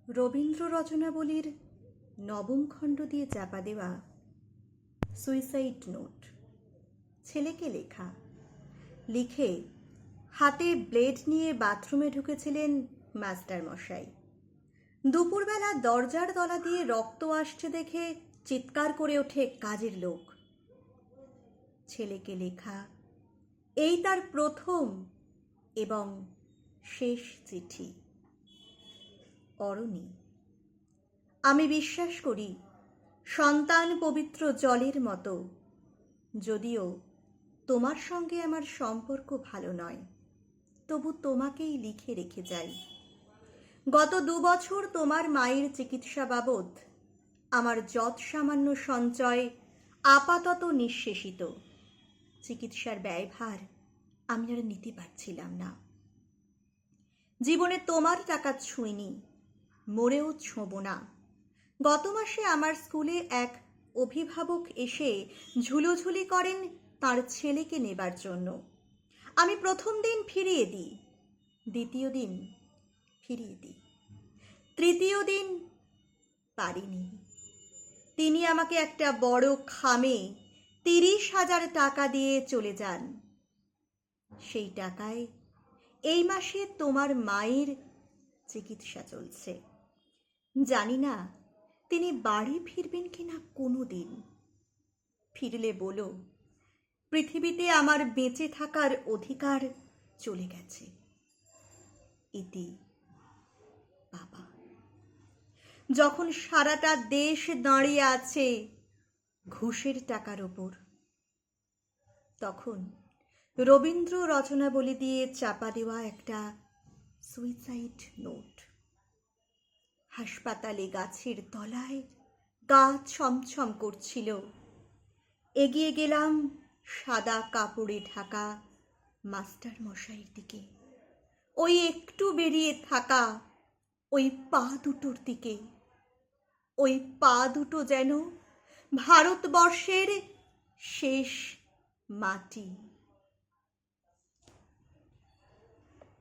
রবীন্দ্র রচনাবলীর নবম খণ্ড দিয়ে চাপা দেওয়া সুইসাইড নোট। ছেলেকে লেখা। লিখে হাতে ব্লেড নিয়ে বাথরুমে ঢুকেছিলেন মাস্টার মশাই। দুপুরবেলা দরজার তলা দিয়ে রক্ত আসছে দেখে চিৎকার করে ওঠে কাজের লোক। ছেলেকে লেখা এই তার প্রথম এবং শেষ চিঠি। অরণি, আমি বিশ্বাস করি সন্তান পবিত্র জলের মতো, যদিও তোমার সঙ্গে আমার সম্পর্ক ভালো নয়, তবু তোমাকেই লিখে রেখে যাই। গত 2 বছর তোমার মায়ের চিকিৎসা বাবদ আমার যৎ সামান্য সঞ্চয় আপাতত নিঃশেষিত। চিকিৎসার ব্যয়ভার আমি আর নিতে পারছিলাম না। জীবনে তোমার টাকা ছুঁইনি, মরেও ছোঁব না। গত মাসে আমার স্কুলে এক অভিভাবক এসে ঝুলোঝুলি করেন তার ছেলেকে নেবার জন্য। আমি প্রথম দিন ফিরিয়ে দিই, দ্বিতীয় দিন ফিরিয়ে দিই, তৃতীয় দিন পারিনি। তিনি আমাকে একটা বড় খামে 30,000 টাকা দিয়ে চলে যান। সেই টাকায় এই মাসে তোমার মায়ের চিকিৎসা চলছে। জানি না তিনি বাড়ি ফিরবেন কিনা কোনো দিন। ফিরলে বলো, পৃথিবীতে আমার বেঁচে থাকার অধিকার চলে গেছে। ইতি বাবা। যখন সারাটা দেশ দাঁড়িয়ে আছে ঘুষের টাকার ওপর, তখন রবীন্দ্র রচনাবলী দিয়ে চাপা দেওয়া একটা সুইসাইড নোট। হাসপাতালে গাছের তলায় গা ছমছম করছিল। এগিয়ে গেলাম সাদা কাপড়ে ঢাকা মাস্টার মশাইয়ের দিকে, ওই একটু বেরিয়ে থাকা ওই পা দুটোর দিকে। ওই পা দুটো যেন ভারতবর্ষের শেষ মাটি।